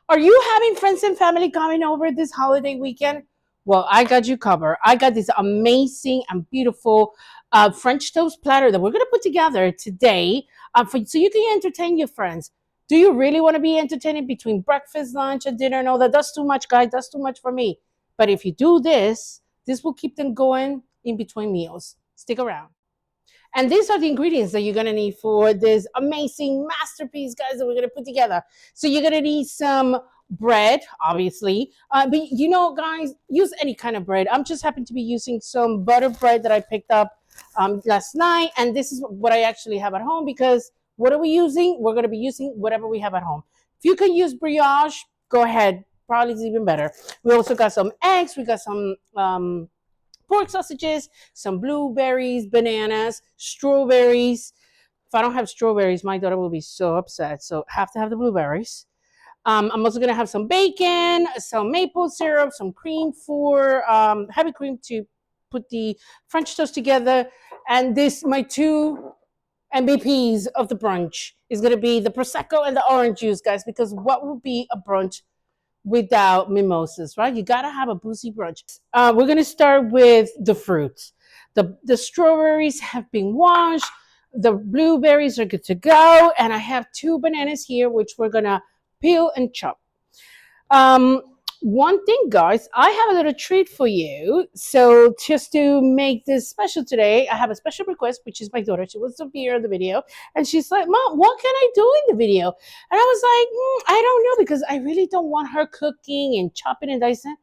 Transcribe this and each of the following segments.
Are you having friends and family coming over this holiday weekend? Well, I got you covered. I got this amazing and beautiful French toast platter that we're going to put together today so you can entertain your friends. Do you really want to be entertaining between breakfast, lunch, and dinner and all that? That's too much, guys. That's too much for me. But if you do this, this will keep them going in between meals. Stick around. And these are the ingredients that you're gonna need for this amazing masterpiece, guys, that we're gonna put together. So you're gonna need some bread, obviously. But guys, use any kind of bread. I'm just happen to be using some butter bread that I picked up last night, and this is what I actually have at home because what are we using? We're gonna be using whatever we have at home. If you can use brioche, go ahead. Probably is even better. We also got some eggs. We got some pork sausages, some blueberries, bananas, strawberries. If I don't have strawberries, my daughter will be so upset. So have to have the blueberries. I'm also gonna have some bacon, some maple syrup, some cream for heavy cream to put the French toast together. And this, my two MVPs of the brunch, is gonna be the prosecco and the orange juice, guys. Because what would be a brunch without mimosas, right? You gotta have a boozy brunch. We're gonna start with the fruits. The strawberries have been washed. The blueberries are good to go, and I have two bananas here, which we're gonna peel and chop. Um, One thing, guys, I have a little treat for you. So, just to make this special today, I have a special request, which is my daughter. She wants to be here in the video, and she's like, "Mom, what can I do in the video?" And I was like, "I don't know because I really don't want her cooking and chopping and dicing."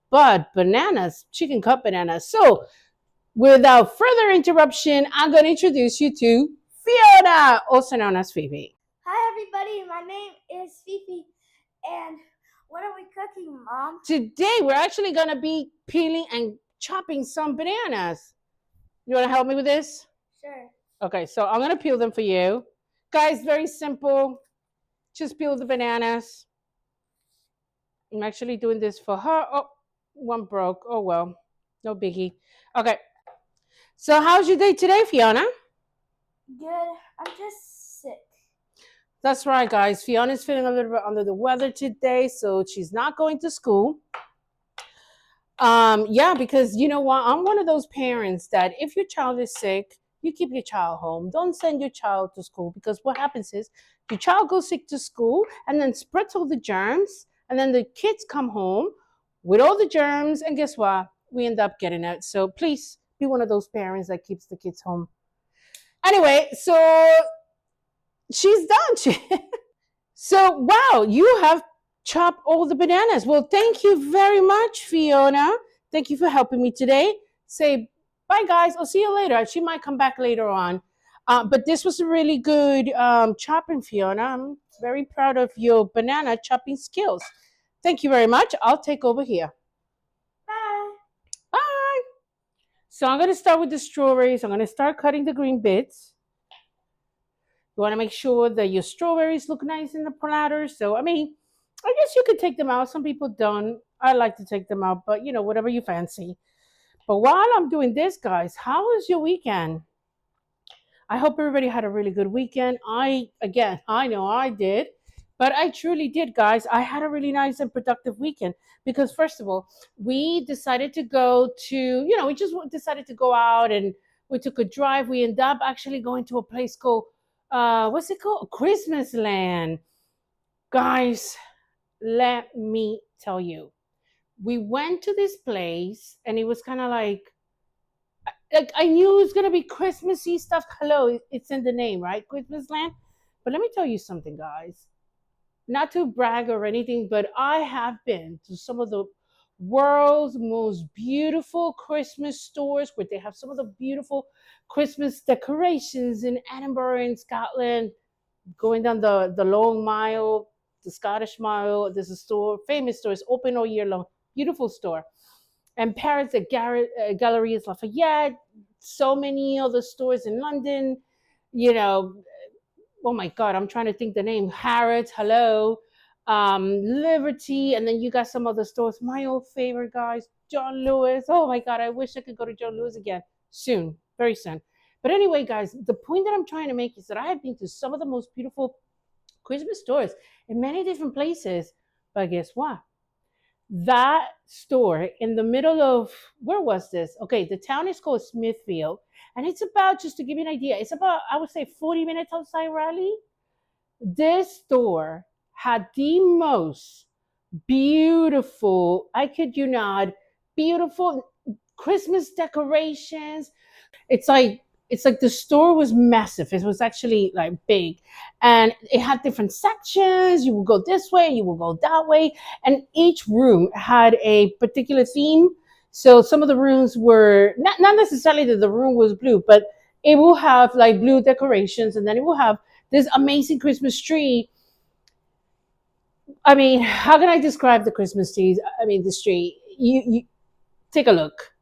But bananas, she can cut bananas. So, without further interruption, I'm going to introduce you to Fiona, also known as Fifi. Hi everybody, my name is Fifi, and what are we cooking, Mom? Today, we're actually going to be peeling and chopping some bananas. You want to help me with this? Sure. Okay, so I'm going to peel them for you. Guys, very simple. Just peel the bananas. I'm actually doing this for her. Oh, one broke. Oh, well, no biggie. Okay, so how's your day today, Fiona? Good. I'm just sick. That's right, guys. Fiona's feeling a little bit under the weather today, so she's not going to school. Yeah, because you know what? I'm one of those parents that if your child is sick, you keep your child home. Don't send your child to school because what happens is your child goes sick to school and then spreads all the germs, and then the kids come home with all the germs, and guess what? We end up getting it. So please be one of those parents that keeps the kids home. Anyway, so she's done. So wow, you have chopped all the bananas. Well, thank you very much, Fiona. Thank you for helping me today. Say bye, guys. I'll see you later. She might come back later on. But this was a really good chopping, Fiona. I'm very proud of your banana chopping skills. Thank you very much. I'll take over here. Bye. Bye. So I'm going to start with the strawberries. I'm going to start cutting the green bits. You want to make sure that your strawberries look nice in the platter. So, I mean, I guess you could take them out. Some people don't. I like to take them out, but whatever you fancy. But while I'm doing this, guys, how was your weekend? I hope everybody had a really good weekend. I know I did, but I truly did, guys. I had a really nice and productive weekend because, first of all, we decided to go to, we just decided to go out and we took a drive. We ended up actually going to a place called, what's it called? Christmas Land. Guys, let me tell you, we went to this place and it was kind of like I knew it was gonna be Christmassy stuff. Hello, it's in the name, right? Christmas Land. But let me tell you something, guys. Not to brag or anything, but I have been to some of the world's most beautiful Christmas stores where they have some of the beautiful Christmas decorations in Edinburgh in Scotland. Going down the long mile, the Scottish Mile. There's a store, famous store, it's open all year long. Beautiful store. And Paris, the Galeries Lafayette, so many other stores in London. You know, oh my God, I'm trying to think the name. Harrods, hello, Liberty, and then you got some other stores. My old favorite guys, John Lewis. Oh my God, I wish I could go to John Lewis again soon, very soon. But anyway, guys, the point that I'm trying to make is that I have been to some of the most beautiful Christmas stores in many different places. But guess what? That store in the middle of, where was this? Okay, the town is called Smithfield, and it's about, just to give you an idea, it's about, I would say, 40 minutes outside Raleigh. This store had the most beautiful, I kid you not, beautiful Christmas decorations. It's like, it's like the store was massive. It was actually like big, and it had different sections. You will go this way, you will go that way, and each room had a particular theme. So some of the rooms were not necessarily that the room was blue, but it will have like blue decorations, and then it will have this amazing Christmas tree. I mean, how can I describe the Christmas trees? I mean, this tree. You take a look,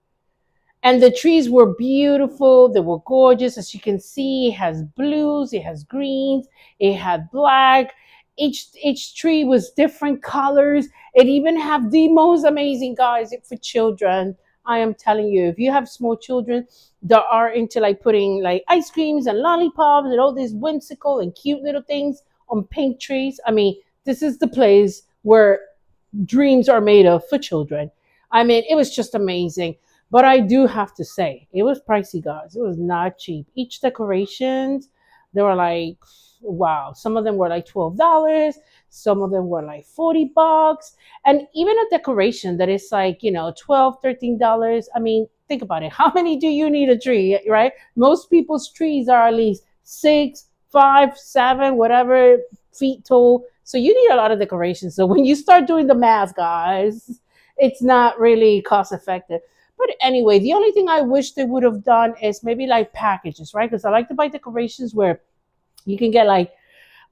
and the trees were beautiful. They were gorgeous. As you can see, it has blues, it has greens, it had black. Each tree was different colors. It even have the most amazing, guys, for children. I am telling you, if you have small children that are into like putting like ice creams and lollipops and all these whimsical and cute little things on pink trees, I mean, this is the place where dreams are made of for children. I mean, it was just amazing. But I do have to say, it was pricey, guys. It was not cheap. Each decorations, they were like, wow. Some of them were like $12. Some of them were like $40. And even a decoration that is like, $12, $13. I mean, think about it. How many do you need a tree, right? Most people's trees are at least 6, 5, 7, whatever feet tall. So you need a lot of decorations. So when you start doing the math, guys, it's not really cost effective. But anyway, the only thing I wish they would have done is maybe like packages, right? Because I like to buy decorations where you can get like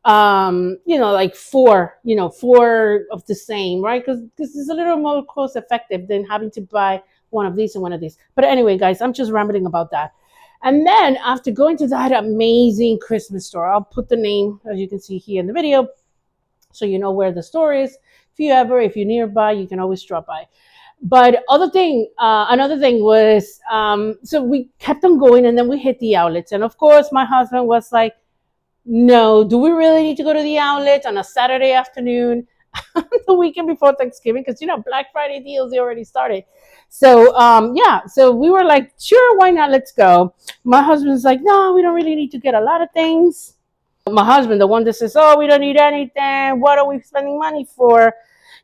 like four, four of the same, right? Because this is a little more cost effective than having to buy one of these and one of these. But anyway, guys, I'm just rambling about that. And then after going to that amazing Christmas store, I'll put the name, as you can see here in the video, so you know where the store is. If you're nearby, you can always drop by. But another thing was, so we kept on going, and then we hit the outlets, and of course, my husband was like, "No, do we really need to go to the outlet on a Saturday afternoon, the weekend before Thanksgiving? Because Black Friday deals they already started." So yeah, so we were like, "Sure, why not? Let's go." My husband's like, "No, we don't really need to get a lot of things." My husband, the one that says, "Oh, we don't need anything. What are we spending money for?"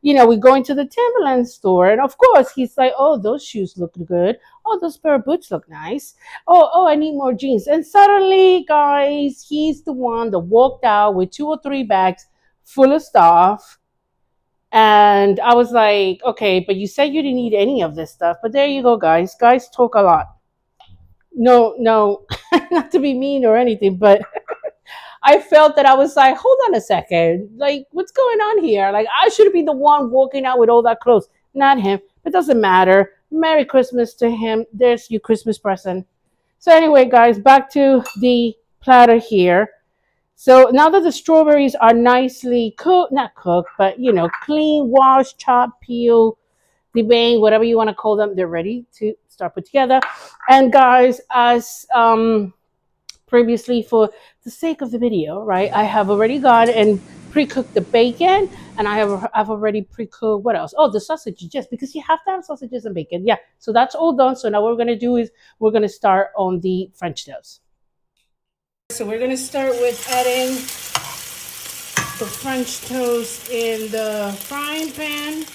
We go into the Timberland store, and of course, he's like, "Oh, those shoes look good. Oh, those pair of boots look nice. Oh, I need more jeans." And suddenly, guys, he's the one that walked out with 2 or 3 bags full of stuff. And I was like, "Okay, but you said you didn't need any of this stuff." But there you go, guys. Guys talk a lot. No, no, not to be mean or anything, but I felt that I was like, hold on a second. Like, what's going on here? Like, I should be the one walking out with all that clothes, not him. It doesn't matter. Merry Christmas to him. There's your Christmas present. So, anyway, guys, back to the platter here. So, now that the strawberries are nicely cooked, not cooked, but, clean, washed, chopped, peeled, debang, whatever you want to call them, they're ready to start put together. And, guys, as previously, for the sake of the video, right? I have already gone and pre-cooked the bacon, and I've already pre-cooked what else? Oh, the sausages, yes, because you have to have sausages and bacon. Yeah, so that's all done. So now what we're gonna do is we're gonna start on the French toast. So we're gonna start with adding the French toast in the frying pan.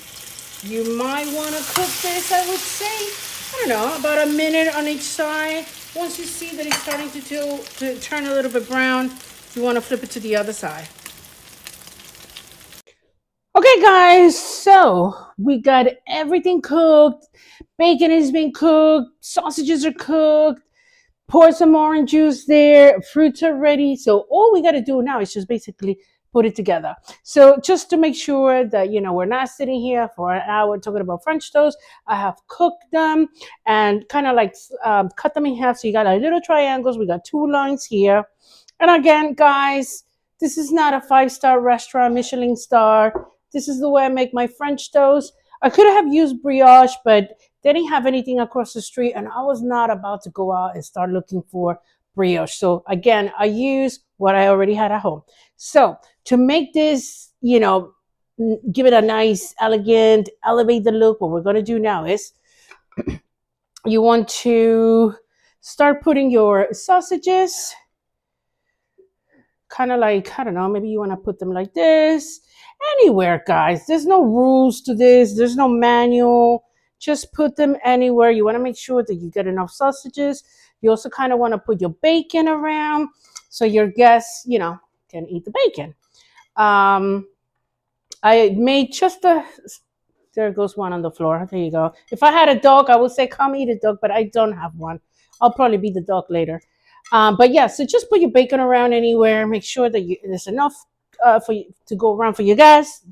You might want to cook this, I would say, I don't know, about a minute on each side. Once you see that it's starting to turn a little bit brown, you want to flip it to the other side. Okay, guys, so we got everything cooked. Bacon has been cooked, sausages are cooked, pour some orange juice there, fruits are ready. So all we got to do now is just basically put it together. So just to make sure that we're not sitting here for an hour talking about French toast, I have cooked them and kind of like cut them in half. So you got like little triangles. We got 2 lines here. And again, guys, this is not a 5-star restaurant, Michelin star. This is the way I make my French toast. I could have used brioche, but they didn't have anything across the street, and I was not about to go out and start looking for brioche. So again, I use what I already had at home. So to make this, give it a nice, elegant, elevate the look. What we're going to do now is you want to start putting your sausages kind of like, I don't know, maybe you want to put them like this. Anywhere, guys. There's no rules to this, there's no manual. Just put them anywhere. You want to make sure that you get enough sausages. You also kind of want to put your bacon around so your guests, can eat the bacon. Um, I made just a. There goes one on the floor. There you go. If I had a dog, I would say, come eat a dog, but I don't have one. I'll probably be the dog later. But yeah, so just put your bacon around anywhere. Make sure that there's enough for you to go around for your guests.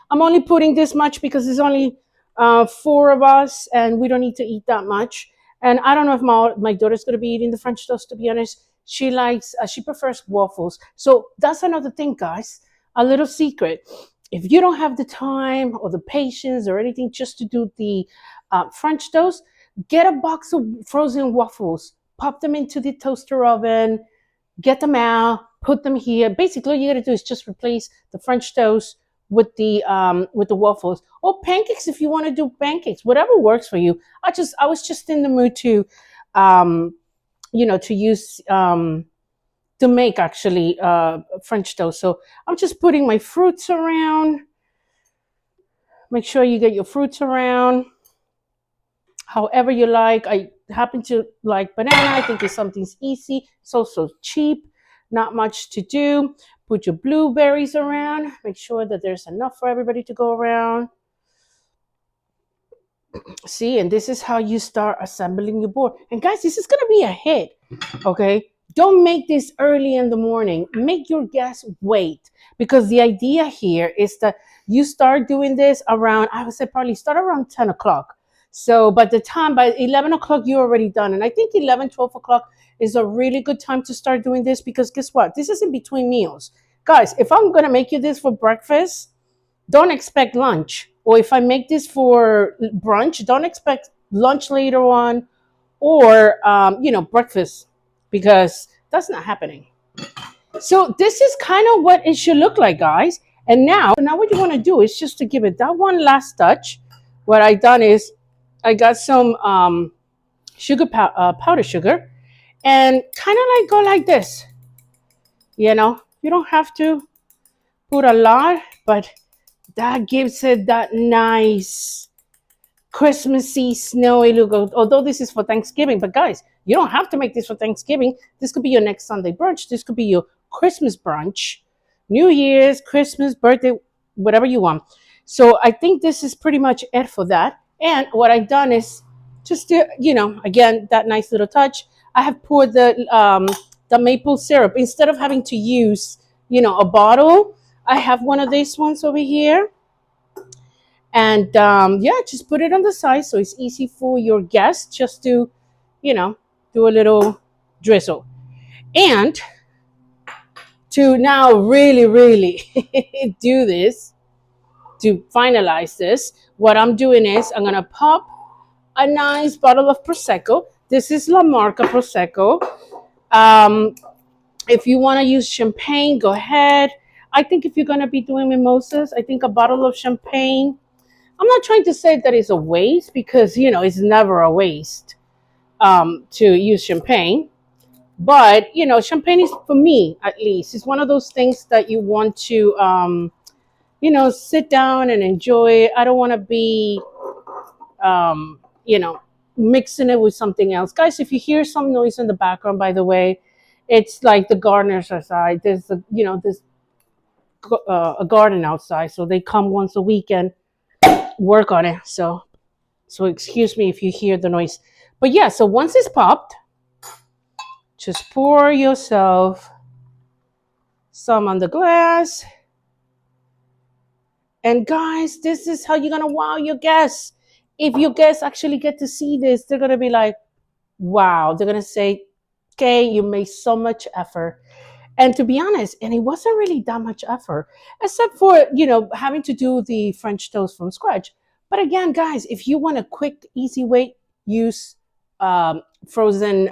I'm only putting this much because there's only four of us, and we don't need to eat that much. And I don't know if my daughter's going to be eating the French toast. To be honest, she prefers waffles. So that's another thing, guys. A little secret: if you don't have the time or the patience or anything just to do the French toast, get a box of frozen waffles, pop them into the toaster oven, get them out, put them here. Basically, all you got to do is just replace the French toast with the waffles or pancakes if you want to do pancakes. Whatever works for you. I was just in the mood to, um, to use to make actually French toast. So I'm just putting my fruits around. Make sure you get your fruits around however you like. I happen to like banana. I think it's something's easy. It's also cheap, not much to do. Put your blueberries around. Make sure that there's enough for everybody to go around. See, and this is how you start assembling your board. And guys, this is going to be a hit. Okay, don't make this early in the morning. Make your guests wait, because the idea here is that you start doing this around, I would say probably start around 10 o'clock. So by the time, by 11 o'clock, you're already done. And I think 11, 12 o'clock is a really good time to start doing this, because guess what? This is in between meals. Guys, if I'm going to make you this for breakfast, don't expect lunch. Or if I make this for brunch, don't expect lunch later on, or breakfast, because that's not happening. So this is kind of what it should look like, guys. And now what you want to do is just to give it that one last touch. What I done is I got some powder sugar, and kind of like go like this. You don't have to put a lot, but that gives it that nice Christmassy, snowy look. Although this is for Thanksgiving, but guys, you don't have to make this for Thanksgiving. This could be your next Sunday brunch. This could be your Christmas brunch, New Year's, Christmas, birthday, whatever you want. So I think this is pretty much it for that. And what I've done is just to, again, that nice little touch. I have poured the maple syrup instead of having to use, a bottle. I have one of these ones over here, and yeah, just put it on the side so it's easy for your guests just to, do a little drizzle. And to now really, really do this, to finalize this, what I'm doing is I'm going to pop a nice bottle of Prosecco. This is La Marca Prosecco. Um, if you want to use champagne, go ahead. I think if you're going to be doing mimosas, I think a bottle of champagne. I'm not trying to say that it's a waste, because it's never a waste to use champagne. But champagne is, for me at least, is one of those things that you want to sit down and enjoy. I don't want to be um, you know mixing it with something else. Guys, if you hear some noise in the background, by the way, it's like the gardeners outside. There's a garden outside, so they come once a week and work on it. So excuse me if you hear the noise. But yeah, so once it's popped, just pour yourself some on the glass. And guys, this is how you're going to wow your guests. If your guests actually get to see this, they're going to be like, wow. They're going to say, okay, you made so much effort. And to be honest, and it wasn't really that much effort, except for, having to do the French toast from scratch. But again, guys, if you want a quick, easy way, use frozen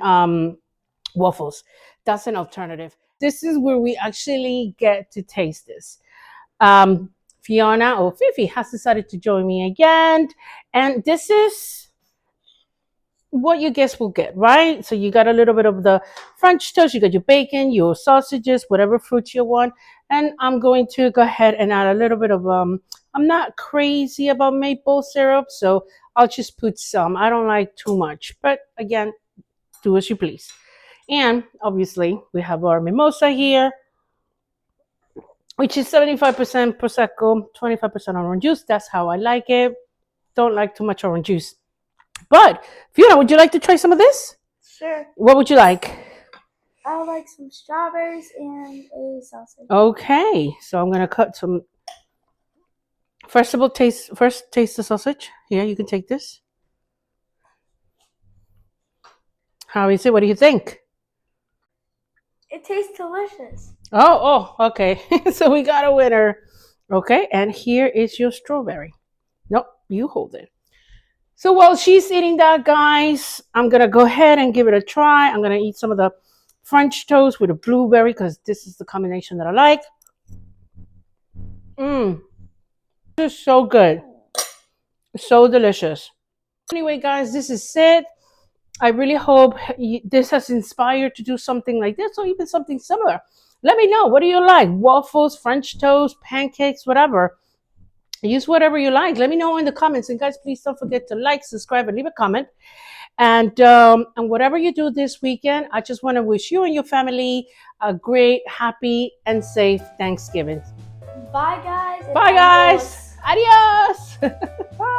waffles. That's an alternative. This is where we actually get to taste this. Um, Fiona or Fifi has decided to join me again. And this is what you guess will get, right? So you got a little bit of the French toast, you got your bacon, your sausages, whatever fruits you want. And I'm going to go ahead and add a little bit of I'm not crazy about maple syrup, so I'll just put some. I don't like too much, but again, do as you please. And obviously, we have our mimosa here, which is 75% prosecco, 25% orange juice. That's how I like it. Don't like too much orange juice. But Fiona, would you like to try some of this? Sure. What would you like? I would like some strawberries and a sausage. Okay, so I'm gonna cut some. First of all, taste the sausage. Here, you can take this. How is it? What do you think? It tastes delicious. Oh, okay. So we got a winner. Okay, and here is your strawberry. Nope, you hold it. So while she's eating that, guys, I'm gonna go ahead and give it a try. I'm gonna eat some of the French toast with a blueberry because this is the combination that I like. Mmm, this is so good, so delicious. Anyway, guys, this is it. I really hope this has inspired to do something like this or even something similar. Let me know. What do you like? Waffles, French toast, pancakes, whatever. Use whatever you like. Let me know in the comments. And guys, please don't forget to like, subscribe, and leave a comment. And whatever you do this weekend, I just want to wish you and your family a great, happy, and safe Thanksgiving. Bye, guys. Bye, guys. Adios. Bye.